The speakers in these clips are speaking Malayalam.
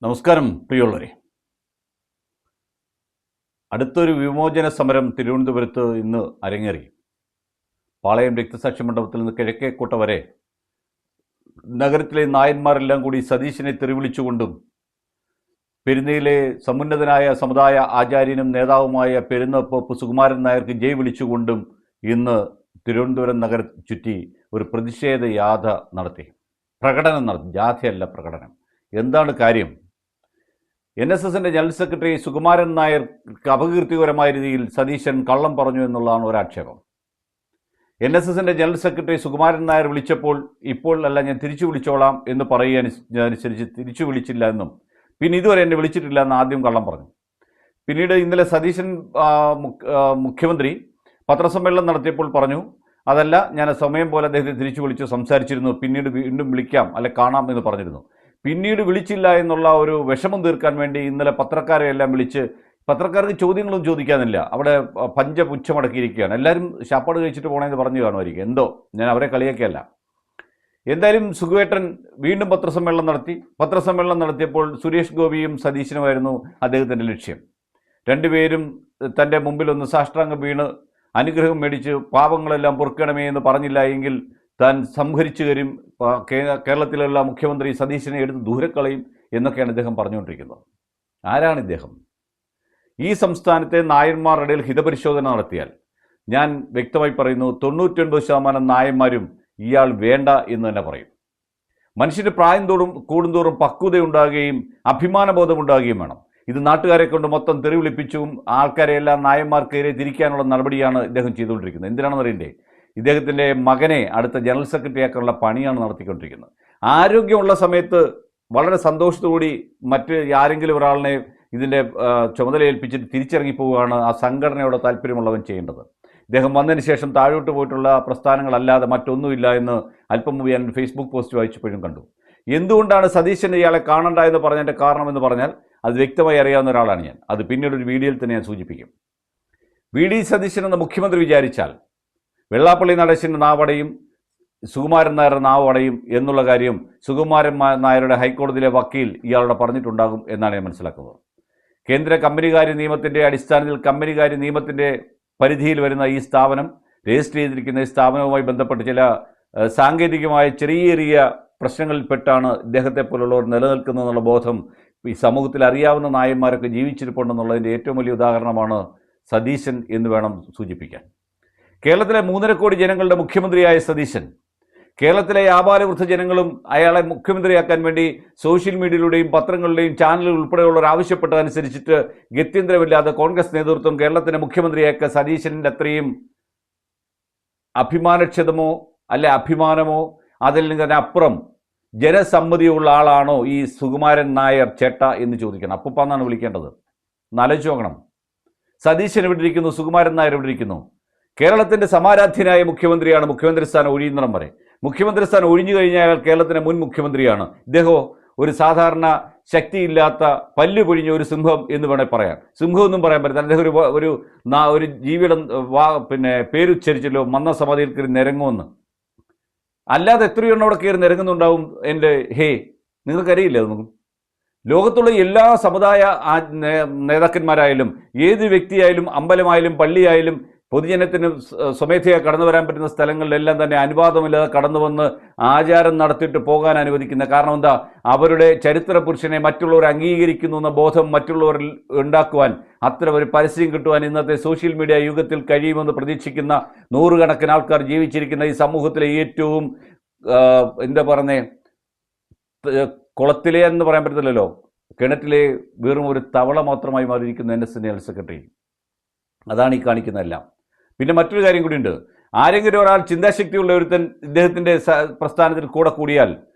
നമസ്കാരം പ്രിയമുള്ളവരെ. അടുത്തൊരു വിമോചന സമരം തിരുവനന്തപുരത്ത് ഇന്ന് അരങ്ങേറി. പാളയം രക്തസാക്ഷി മണ്ഡപത്തിൽ നിന്ന് കിഴക്കേക്കോട്ട വരെ നഗരത്തിലെ നായന്മാരെല്ലാം കൂടി സതീശനെ തെറിവിളിച്ചുകൊണ്ടും പെരുന്നയിലെ സമുന്നതനായ സമുദായ ആചാര്യനും നേതാവുമായ പെരുന്നപ്പോപ്പ് സുകുമാരൻ നായർക്ക് ജയ് വിളിച്ചുകൊണ്ടും ഇന്ന് തിരുവനന്തപുരം നഗരം ചുറ്റി ഒരു പ്രതിഷേധ യാഥ നടത്തി. പ്രകടനം നടത്തി, ജാഥയല്ല പ്രകടനം. എന്താണ് കാര്യം? NSSന്റെ ജനറൽ സെക്രട്ടറി സുകുമാരൻ നായർക്ക് അപകീർത്തികരമായ രീതിയിൽ സതീശൻ കള്ളം പറഞ്ഞു എന്നുള്ളതാണ് ഒരാക്ഷേപം. NSSന്റെ ജനറൽ സെക്രട്ടറി സുകുമാരൻ നായർ വിളിച്ചപ്പോൾ ഇപ്പോൾ അല്ല ഞാൻ തിരിച്ചു വിളിച്ചോളാം എന്ന് പറയുകയനുസരിച്ച് തിരിച്ചു വിളിച്ചില്ല എന്നും പിന്നെ ഇതുവരെ എന്നെ വിളിച്ചിട്ടില്ല എന്ന് ആദ്യം കള്ളം പറഞ്ഞു. പിന്നീട് ഇന്നലെ സതീശൻ മുഖ്യമന്ത്രി പത്രസമ്മേളനം നടത്തിയപ്പോൾ പറഞ്ഞു അതല്ല, ഞാൻ സമയം പോലെ അദ്ദേഹത്തെ തിരിച്ചു വിളിച്ചു സംസാരിച്ചിരുന്നു, പിന്നീട് വീണ്ടും വിളിക്കാം അല്ലെ കാണാം എന്ന് പറഞ്ഞിരുന്നു. പിന്നീട് വിളിച്ചില്ല എന്നുള്ള ഒരു വിഷമം തീർക്കാൻ വേണ്ടി ഇന്നലെ പത്രക്കാരെ എല്ലാം വിളിച്ച് പത്രക്കാർക്ക് ചോദ്യങ്ങളും ചോദിക്കാനില്ല, അവിടെ പഞ്ചപുച്ഛമടക്കിയിരിക്കുകയാണ്. എല്ലാവരും ശാപ്പാട് കഴിച്ചിട്ട് പോകണമെന്ന് പറഞ്ഞു കാണുമായിരിക്കും. എന്തോ, ഞാൻ അവരെ കളിയൊക്കെയല്ല. എന്തായാലും സുഖുവേട്ടൻ വീണ്ടും പത്രസമ്മേളനം നടത്തി. പത്രസമ്മേളനം നടത്തിയപ്പോൾ സുരേഷ് ഗോപിയും സതീശനുമായിരുന്നു അദ്ദേഹത്തിൻ്റെ ലക്ഷ്യം. രണ്ടുപേരും തൻ്റെ മുമ്പിൽ ഒന്ന് സാഷ്ടാംഗം വീണ് അനുഗ്രഹം മേടിച്ച് പാപങ്ങളെല്ലാം പൊറുക്കണമേ എന്ന് പറഞ്ഞില്ല എങ്കിൽ താൻ സംഹരിച്ചു തരും, കേരളത്തിലുള്ള മുഖ്യമന്ത്രി സതീശനെ എടുത്ത് ദൂരക്കളയും എന്നൊക്കെയാണ് ഇദ്ദേഹം പറഞ്ഞുകൊണ്ടിരിക്കുന്നത്. ആരാണ് ഇദ്ദേഹം? ഈ സംസ്ഥാനത്തെ നായന്മാരുടെ ഇടയിൽ ഹിതപരിശോധന നടത്തിയാൽ ഞാൻ വ്യക്തമായി പറയുന്നു, 99% നായന്മാരും ഇയാൾ വേണ്ട എന്ന് തന്നെ പറയും. മനുഷ്യന് പ്രായം കൂടുന്തോറും പക്വതയുണ്ടാകുകയും അഭിമാനബോധം ഉണ്ടാകുകയും വേണം. ഇത് നാട്ടുകാരെ കൊണ്ട് മൊത്തം തെറിവിളിപ്പിച്ചും ആൾക്കാരെ എല്ലാം നായന്മാർക്കെതിരെ തിരിക്കാനുള്ള നടപടിയാണ് ഇദ്ദേഹം ചെയ്തുകൊണ്ടിരിക്കുന്നത്. എന്തിനാണെന്ന് അറിയണ്ടേ? ഇദ്ദേഹത്തിൻ്റെ മകനെ അടുത്ത ജനറൽ സെക്രട്ടറി ആക്കാനുള്ള പണിയാണ് നടത്തിക്കൊണ്ടിരിക്കുന്നത്. ആരോഗ്യമുള്ള സമയത്ത് വളരെ സന്തോഷത്തോടുകൂടി മറ്റ് ആരെങ്കിലും ഒരാളിനെ ഇതിൻ്റെ ചുമതല ഏൽപ്പിച്ചിട്ട് തിരിച്ചിറങ്ങിപ്പോവുകയാണ് ആ സംഘടനയോട് താല്പര്യമുള്ളവൻ ചെയ്യേണ്ടത്. ഇദ്ദേഹം വന്നതിന് ശേഷം താഴോട്ട് പോയിട്ടുള്ള പ്രസ്ഥാനങ്ങളല്ലാതെ മറ്റൊന്നുമില്ല എന്ന് അല്പം മുമ്പ് ഞാൻ ഫേസ്ബുക്ക് പോസ്റ്റ് വായിച്ചപ്പോഴും കണ്ടു. എന്തുകൊണ്ടാണ് സതീശന് ഇയാളെ കാണണ്ട എന്ന് പറഞ്ഞതിൻ്റെ കാരണമെന്ന് പറഞ്ഞാൽ അത് വ്യക്തമായി അറിയാവുന്ന ഒരാളാണ് ഞാൻ. അത് പിന്നീട് ഒരു വീഡിയോയിൽ തന്നെ ഞാൻ സൂചിപ്പിക്കും. VD സതീശൻ എന്ന മുഖ്യമന്ത്രി വിചാരിച്ചാൽ വെള്ളാപ്പള്ളി നടേശൻ്റെ നാവടയും സുകുമാരൻ നായരുടെ നാവടയും എന്നുള്ള കാര്യം സുകുമാരൻ നായരുടെ ഹൈക്കോടതിയിലെ വക്കീൽ ഇയാളുടെ പറഞ്ഞിട്ടുണ്ടാകും എന്നാണ് ഞാൻ മനസ്സിലാക്കുന്നത്. കേന്ദ്ര കമ്പനികാര്യ നിയമത്തിൻ്റെ അടിസ്ഥാനത്തിൽ കമ്പനികാര്യ നിയമത്തിൻ്റെ പരിധിയിൽ വരുന്ന ഈ സ്ഥാപനം, രജിസ്റ്റർ ചെയ്തിരിക്കുന്ന ഈ സ്ഥാപനവുമായി ബന്ധപ്പെട്ട് ചില സാങ്കേതികമായ ചെറിയ പ്രശ്നങ്ങളിൽപ്പെട്ടാണ് ഇദ്ദേഹത്തെ പോലുള്ളവർ നിലനിൽക്കുന്നതെന്നുള്ള ബോധം ഈ സമൂഹത്തിൽ അറിയാവുന്ന നായന്മാരൊക്കെ ജീവിച്ചിരിപ്പുണ്ടെന്നുള്ളതിൻ്റെ ഏറ്റവും വലിയ ഉദാഹരണമാണ് സതീശൻ എന്ന് വേണം സൂചിപ്പിക്കാൻ. കേരളത്തിലെ 3.5 കോടി ജനങ്ങളുടെ മുഖ്യമന്ത്രിയായ സതീശൻ കേരളത്തിലെ ആബാലവൃദ്ധ ജനങ്ങളും അയാളെ മുഖ്യമന്ത്രിയാക്കാൻ വേണ്ടി സോഷ്യൽ മീഡിയയിലൂടെയും പത്രങ്ങളുടെയും ചാനലുകൾ ഉൾപ്പെടെയുള്ളവർ ആവശ്യപ്പെട്ടതനുസരിച്ചിട്ട് ഗത്യന്തരമില്ലാതെ കോൺഗ്രസ് നേതൃത്വം കേരളത്തിൻ്റെ മുഖ്യമന്ത്രിയാക്കിയ സതീശൻ്റെ അത്രയും അഭിമാനക്ഷതമോ അല്ലെ അഭിമാനമോ അതിൽ നിന്ന് അപ്പുറം ജനസമ്മതിയുള്ള ആളാണോ ഈ സുകുമാരൻ നായർ ചേട്ട എന്ന് ചോദിക്കണം. അപ്പൂപ്പാന്നാണ് വിളിക്കേണ്ടത്. ആലോചിച്ച് നോക്കണം. സതീശൻ എവിടെ ഇരിക്കുന്നു? സുകുമാരൻ നായർ എവിടെ ഇരിക്കുന്നു? കേരളത്തിൻ്റെ സമാരാധ്യനായ മുഖ്യമന്ത്രിയാണ് മുഖ്യമന്ത്രി സ്ഥാനം ഒഴിയുന്നിടം വരെ. മുഖ്യമന്ത്രി സ്ഥാനം ഒഴിഞ്ഞു കഴിഞ്ഞാൽ കേരളത്തിൻ്റെ മുൻ മുഖ്യമന്ത്രിയാണ്. ഇദ്ദേഹം ഒരു സാധാരണ ശക്തിയില്ലാത്ത പല്ലു പൊഴിഞ്ഞ ഒരു സിംഹം എന്ന് വേണേൽ പറയാം. സിംഹമൊന്നും പറയാൻ പറ്റില്ല. അദ്ദേഹം ഒരു ജീവിയുടെ പേരുച്ചരിച്ചല്ലോ, മന്ന സമാധിയിൽ കയറി നിരങ്ങുമെന്ന്. അല്ലാതെ എത്രയെണ്ണം അവിടെ കയറി നിരങ്ങുന്നുണ്ടാവും എൻ്റെ നിങ്ങൾക്കറിയില്ല. നമുക്ക് ലോകത്തുള്ള എല്ലാ സമുദായ നേതാക്കന്മാരായാലും ഏത് വ്യക്തിയായാലും അമ്പലമായാലും പള്ളിയായാലും പൊതുജനത്തിന് സ്വമേധയാ കടന്നു വരാൻ പറ്റുന്ന സ്ഥലങ്ങളിലെല്ലാം തന്നെ അനുവാദമില്ലാതെ കടന്നു വന്ന് ആചാരം നടത്തിയിട്ട് പോകാൻ അനുവദിക്കുന്ന കാരണം എന്താ? അവരുടെ ചരിത്ര പുരുഷനെ മറ്റുള്ളവർ അംഗീകരിക്കുന്നു എന്ന ബോധം മറ്റുള്ളവരിൽ ഉണ്ടാക്കുവാൻ, അത്തരം ഒരു പരസ്യം കിട്ടുവാൻ ഇന്നത്തെ സോഷ്യൽ മീഡിയ യുഗത്തിൽ കഴിയുമെന്ന് പ്രതീക്ഷിക്കുന്ന നൂറുകണക്കിന് ആൾക്കാർ ജീവിച്ചിരിക്കുന്ന ഈ സമൂഹത്തിലെ ഏറ്റവും കുളത്തിലെ എന്ന് പറയാൻ പറ്റത്തില്ലല്ലോ, കിണറ്റിലെ വെറും ഒരു തവള മാത്രമായി മാറിയിരിക്കുന്ന NS ജനറൽ സെക്രട്ടറി. അതാണ് ഈ കാണിക്കുന്നതെല്ലാം. പിന്നെ മറ്റൊരു കാര്യം കൂടിയുണ്ട്. ആരെങ്കിലും ഒരാൾ ചിന്താശക്തിയുള്ള ഒരുത്തൻ ഇദ്ദേഹത്തിൻ്റെ പ്രസ്ഥാനത്തിൽ കൂടിയാൽ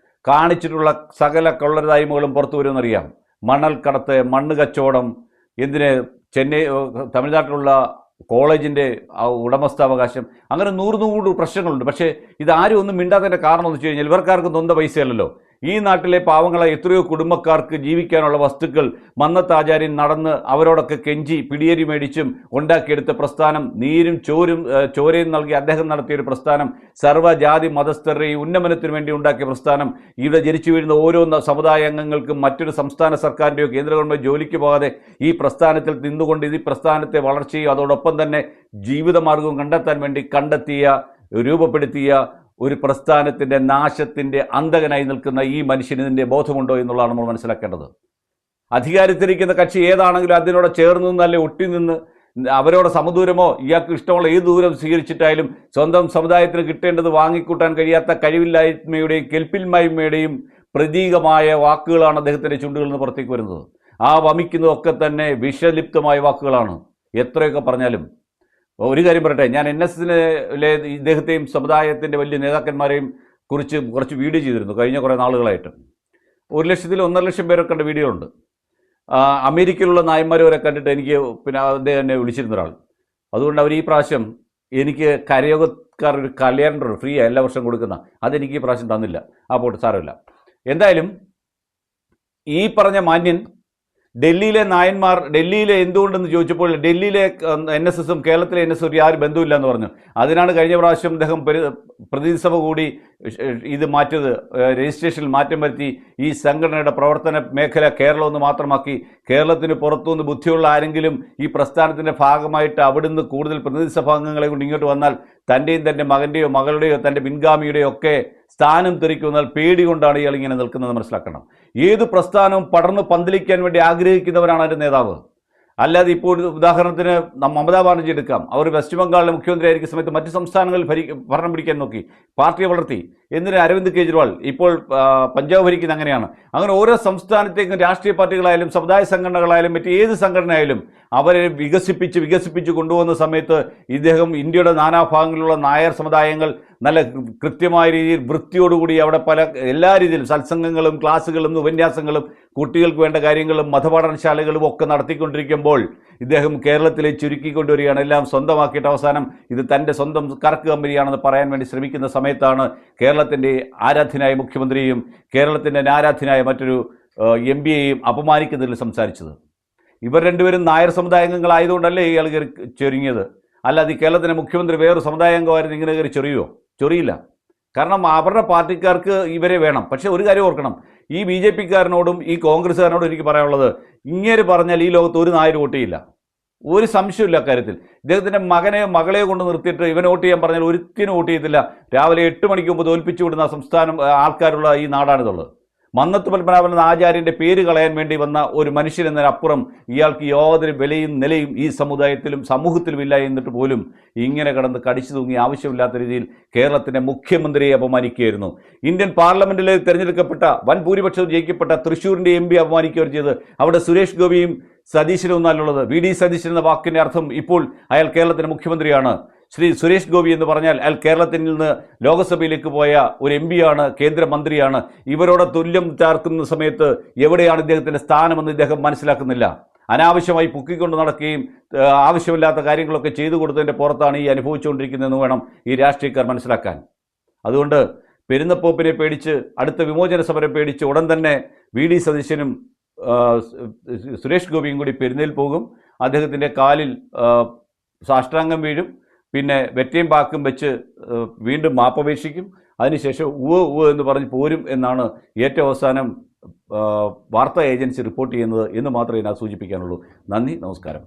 കാണിച്ചിട്ടുള്ള സകല കൊള്ളരുതായ്മകളും പുറത്തു വരുമെന്നറിയാം. മണൽ കടത്ത്, മണ്ണ് കച്ചവടം, എന്തിന് തമിഴ്നാട്ടിലുള്ള കോളേജിൻ്റെ ഉടമസ്ഥാവകാശം, അങ്ങനെ 100 പ്രശ്നങ്ങളുണ്ട്. പക്ഷേ ഇതാരും ഒന്നും മിണ്ടാത്തതിൻ്റെ കാരണം എന്ന് വെച്ച് കഴിഞ്ഞാൽ ഇവർക്കാർക്കും നൊന്ത പൈസയല്ലല്ലോ. ഈ നാട്ടിലെ പാവങ്ങളെ എത്രയോ കുടുംബക്കാർക്ക് ജീവിക്കാനുള്ള വസ്തുക്കൾ മന്നത്ത് ആചാര്യൻ നടന്ന് അവരോടൊക്കെ കെഞ്ചി പിടിയേരി മേടിച്ചും ഉണ്ടാക്കിയെടുത്ത പ്രസ്ഥാനം, നീരും ചോരയും നൽകി അദ്ദേഹം നടത്തിയൊരു പ്രസ്ഥാനം, സർവ്വജാതി മതസ്ഥരുടെയും ഉന്നമനത്തിനു വേണ്ടി ഉണ്ടാക്കിയ പ്രസ്ഥാനം, ഇവിടെ ജനിച്ചു വീഴുന്ന ഓരോ സമുദായ അംഗങ്ങൾക്കും മറ്റൊരു സംസ്ഥാന സർക്കാരിൻ്റെയോ കേന്ദ്ര ഗവൺമെൻറ് ജോലിക്ക് പോകാതെ ഈ പ്രസ്ഥാനത്തിൽ നിന്നുകൊണ്ട് ഈ പ്രസ്ഥാനത്തെ വളർച്ചയും അതോടൊപ്പം തന്നെ ജീവിതമാർഗവും കണ്ടെത്താൻ വേണ്ടി രൂപപ്പെടുത്തിയ ഒരു പ്രസ്ഥാനത്തിൻ്റെ നാശത്തിൻ്റെ അന്തകനായി നിൽക്കുന്ന ഈ മനുഷ്യന് ഇതിൻ്റെ ബോധമുണ്ടോ എന്നുള്ളതാണ് നമ്മൾ മനസ്സിലാക്കേണ്ടത്. അധികാരത്തിലിരിക്കുന്ന കക്ഷി ഏതാണെങ്കിലും അതിനോട് ചേർന്ന് നിന്നല്ലേ ഒട്ടി നിന്ന് അവരോട് സമദൂരമോ ഇയാൾക്ക് ഇഷ്ടമുള്ള ഏത് ദൂരം സ്വീകരിച്ചിട്ടായാലും സ്വന്തം സമുദായത്തിന് കിട്ടേണ്ടത് വാങ്ങിക്കൂട്ടാൻ കഴിയാത്ത കഴിവില്ലായ്മയുടെയും കെൽപ്പിന്മയുടെയും പ്രതീകമായ വാക്കുകളാണ് അദ്ദേഹത്തിൻ്റെ ചുണ്ടുകളിൽ നിന്ന് പുറത്തേക്ക് വരുന്നത്. ആ വമിക്കുന്നതൊക്കെ തന്നെ വിഷലിപ്തമായ വാക്കുകളാണ്. എത്രയൊക്കെ പറഞ്ഞാലും ഒരു കാര്യം പറയട്ടെ, ഞാൻ NSSലെ ഇദ്ദേഹത്തെയും സമുദായത്തിൻ്റെ വലിയ നേതാക്കന്മാരെയും കുറിച്ച് കുറച്ച് വീഡിയോ ചെയ്തിരുന്നു കഴിഞ്ഞ കുറേ നാളുകളായിട്ട്. 1,00,000 1.5 ലക്ഷം പേരൊക്കെ കണ്ട വീഡിയോ ഉണ്ട്. അമേരിക്കയിലുള്ള നായന്മാർ വരെ കണ്ടിട്ട് എനിക്ക് അദ്ദേഹം എന്നെ വിളിച്ചിരുന്ന ഒരാൾ. അതുകൊണ്ട് അവർ ഈ പ്രാവശ്യം എനിക്ക് കരയോഗക്കാർ ഒരു കലണ്ടർ ഫ്രീ എല്ലാ വർഷം കൊടുക്കുന്ന അതെനിക്ക് ഈ പ്രാവശ്യം തന്നില്ല. ആ പോട്ട് സാരമില്ല. എന്തായാലും ഈ പറഞ്ഞ മാന്യൻ ഡൽഹിയിലെ നായന്മാർ ഡൽഹിയിലെ എന്തുകൊണ്ടെന്ന് ചോദിച്ചപ്പോൾ ഡൽഹിയിലെ NSSും കേരളത്തിലെ NSസും യാതൊരു ബന്ധമില്ല എന്ന് പറഞ്ഞു. അതിനാണ് കഴിഞ്ഞ പ്രാവശ്യം അദ്ദേഹം പ്രതിനിധിസഭ കൂടി ഇത് മാറ്റിയത്, രജിസ്ട്രേഷനിൽ മാറ്റം വരുത്തി ഈ സംഘടനയുടെ പ്രവർത്തന മേഖല കേരളമെന്ന് മാത്രമാക്കി. കേരളത്തിന് പുറത്തുനിന്ന് ബുദ്ധിയുള്ള ആരെങ്കിലും ഈ പ്രസ്ഥാനത്തിൻ്റെ ഭാഗമായിട്ട് അവിടുന്ന് കൂടുതൽ പ്രതിനിധിസഭാ അംഗങ്ങളെ കൊണ്ട് ഇങ്ങോട്ട് വന്നാൽ തൻ്റെയും തൻ്റെ മകൻ്റെയോ മകളുടെയോ തൻ്റെ പിൻഗാമിയുടെയോ ഒക്കെ സ്ഥാനം തെറിക്കുന്നാൽ പേടി കൊണ്ടാണ് ഇയാൾ ഇങ്ങനെ നിൽക്കുന്നത് മനസ്സിലാക്കണം. ഏത് പ്രസ്ഥാനവും പടർന്ന് പന്തലിക്കാൻ വേണ്ടി ആഗ്രഹിക്കുന്നവരാണ് അതിൻ്റെ നേതാവ്. അല്ലാതെ ഇപ്പോൾ ഉദാഹരണത്തിന് മമതാ ബാനർജി എടുക്കാം. അവർ വെസ്റ്റ് ബംഗാളിലെ മുഖ്യമന്ത്രി ആയിരിക്കുന്ന സമയത്ത് മറ്റ് സംസ്ഥാനങ്ങളിൽ ഭരണം പിടിക്കാൻ നോക്കി, പാർട്ടിയെ വളർത്തി. എന്തിന് അരവിന്ദ് കെജ്രിവാൾ ഇപ്പോൾ പഞ്ചാബ് ഭരിക്കുന്ന അങ്ങനെയാണ്. അങ്ങനെ ഓരോ സംസ്ഥാനത്തേക്കും രാഷ്ട്രീയ പാർട്ടികളായാലും സമുദായ സംഘടനകളായാലും മറ്റ് ഏത് സംഘടനയായാലും അവരെ വികസിപ്പിച്ച് കൊണ്ടുപോകുന്ന സമയത്ത് ഇദ്ദേഹം ഇന്ത്യയുടെ നാനാഭാഗങ്ങളിലുള്ള നായർ സമുദായങ്ങൾ നല്ല കൃത്യമായ രീതിയിൽ വൃത്തിയോടുകൂടി അവിടെ എല്ലാ രീതിയിലും സത്സംഗങ്ങളും ക്ലാസ്സുകളും ഉപന്യാസങ്ങളും കുട്ടികൾക്ക് വേണ്ട കാര്യങ്ങളും മതപഠനശാലകളും ഒക്കെ നടത്തിക്കൊണ്ടിരിക്കുമ്പോൾ ഇദ്ദേഹം കേരളത്തിലെ ചുരുക്കിക്കൊണ്ടുവരികയാണ്. എല്ലാം സ്വന്തമാക്കിയിട്ട് അവസാനം ഇത് തൻ്റെ സ്വന്തം കറക്ക് കമ്പനിയാണെന്ന് പറയാൻ വേണ്ടി ശ്രമിക്കുന്ന സമയത്താണ് കേരളത്തിൻ്റെ ആരാധ്യനായ മുഖ്യമന്ത്രിയും കേരളത്തിൻ്റെ ആരാധ്യനായ മറ്റൊരു MPയെയും അപമാനിക്കുന്നതിൽ സംസാരിച്ചത്. ഇവർ രണ്ടുപേരും നായർ സമുദായാംഗങ്ങളായതുകൊണ്ടല്ലേ ഇയാൾ കയറി ചൊരുങ്ങിയത്. അല്ലാതെ കേരളത്തിൻ്റെ മുഖ്യമന്ത്രി വേറൊരു സമുദായാംഗമായിരുന്നു ഇങ്ങനെ കയറി ചൊറിയില്ല. കാരണം അവരുടെ പാർട്ടിക്കാർക്ക് ഇവരെ വേണം. പക്ഷേ ഒരു കാര്യം ഓർക്കണം, ഈ BJPക്കാരനോടും ഈ കോൺഗ്രസ്സുകാരനോടും എനിക്ക് പറയാനുള്ളത്, ഇങ്ങനെ പറഞ്ഞാൽ ഈ ലോകത്ത് ഒരു നായർ വോട്ട് ചെയ്യില്ല. ഒരു സംശയമില്ല അക്കാര്യത്തിൽ. ഇദ്ദേഹത്തിൻ്റെ മകനെയോ മകളെയോ കൊണ്ട് നിർത്തിയിട്ട് ഇവൻ വോട്ട് ചെയ്യാൻ പറഞ്ഞാൽ ഒരുത്തിനും വോട്ട് ചെയ്യത്തില്ല. രാവിലെ 8 മണിക്ക് മുമ്പ് തോൽപ്പിച്ചു വിടുന്ന സംസ്ഥാനം ആൾക്കാരുള്ള ഈ നാടാണിതുള്ളത്. മന്നത്ത് പത്മനാഭൻ എന്ന ആചാര്യൻ്റെ പേര് കളയാൻ വേണ്ടി വന്ന ഒരു മനുഷ്യനെന്നതിനപ്പുറം ഇയാൾക്ക് യാതൊരു വിലയും നിലയും ഈ സമുദായത്തിലും സമൂഹത്തിലും ഇല്ല. എന്നിട്ട് പോലും ഇങ്ങനെ കിടന്ന് കടിച്ചു തൂങ്ങി ആവശ്യമില്ലാത്ത രീതിയിൽ കേരളത്തിൻ്റെ മുഖ്യമന്ത്രിയെ അപമാനിക്കുകയായിരുന്നു. ഇന്ത്യൻ പാർലമെൻറ്റിൽ തിരഞ്ഞെടുക്കപ്പെട്ട വൻ ഭൂരിപക്ഷവും ജയിക്കപ്പെട്ട തൃശ്ശൂരിൻ്റെ MP അപമാനിക്കുകയാണ് ചെയ്തത്. അവിടെ സുരേഷ് ഗോപിയും സതീശനും ഒന്നല്ലുള്ളത്. VD സതീശൻ എന്ന വാക്കിൻ്റെ അർത്ഥം ഇപ്പോൾ അയാൾ കേരളത്തിൻ്റെ മുഖ്യമന്ത്രിയാണ്. ശ്രീ സുരേഷ് ഗോപി എന്ന് പറഞ്ഞാൽ അയാൾ കേരളത്തിൽ നിന്ന് ലോകസഭയിലേക്ക് പോയ ഒരു MP-യാണ്, കേന്ദ്രമന്ത്രിയാണ്. ഇവരോട് തുല്യം ചേർക്കുന്ന സമയത്ത് എവിടെയാണ് ഇദ്ദേഹത്തിൻ്റെ സ്ഥാനമെന്ന് ഇദ്ദേഹം മനസ്സിലാക്കുന്നില്ല. അനാവശ്യമായി പൊക്കിക്കൊണ്ട് നടക്കുകയും ആവശ്യമില്ലാത്ത കാര്യങ്ങളൊക്കെ ചെയ്തു കൊടുത്തതിൻ്റെ പുറത്താണ് ഈ അനുഭവിച്ചുകൊണ്ടിരിക്കുന്നതെന്ന് വേണം ഈ രാഷ്ട്രീയക്കാർ മനസ്സിലാക്കാൻ. അതുകൊണ്ട് പെരുന്നപ്പോപ്പിനെ പേടിച്ച് അടുത്ത വിമോചന സമരം പേടിച്ച് ഉടൻ തന്നെ VD സതീശനും സുരേഷ് ഗോപിയും കൂടി പെരുന്നയിൽ പോകും. അദ്ദേഹത്തിൻ്റെ കാലിൽ സാഷ്ടാംഗം വീഴും. പിന്നെ വെറ്റയും പാക്കും വെച്ച് വീണ്ടും മാപ്പപേക്ഷിക്കും. അതിനുശേഷം ഉവ്വ് എന്ന് പറഞ്ഞ് പോരും എന്നാണ് ഏറ്റവും അവസാനം വാർത്താ ഏജൻസി റിപ്പോർട്ട് ചെയ്യുന്നത് എന്ന് മാത്രമേ ഞാൻ സൂചിപ്പിക്കാനുള്ളൂ. നന്ദി, നമസ്കാരം.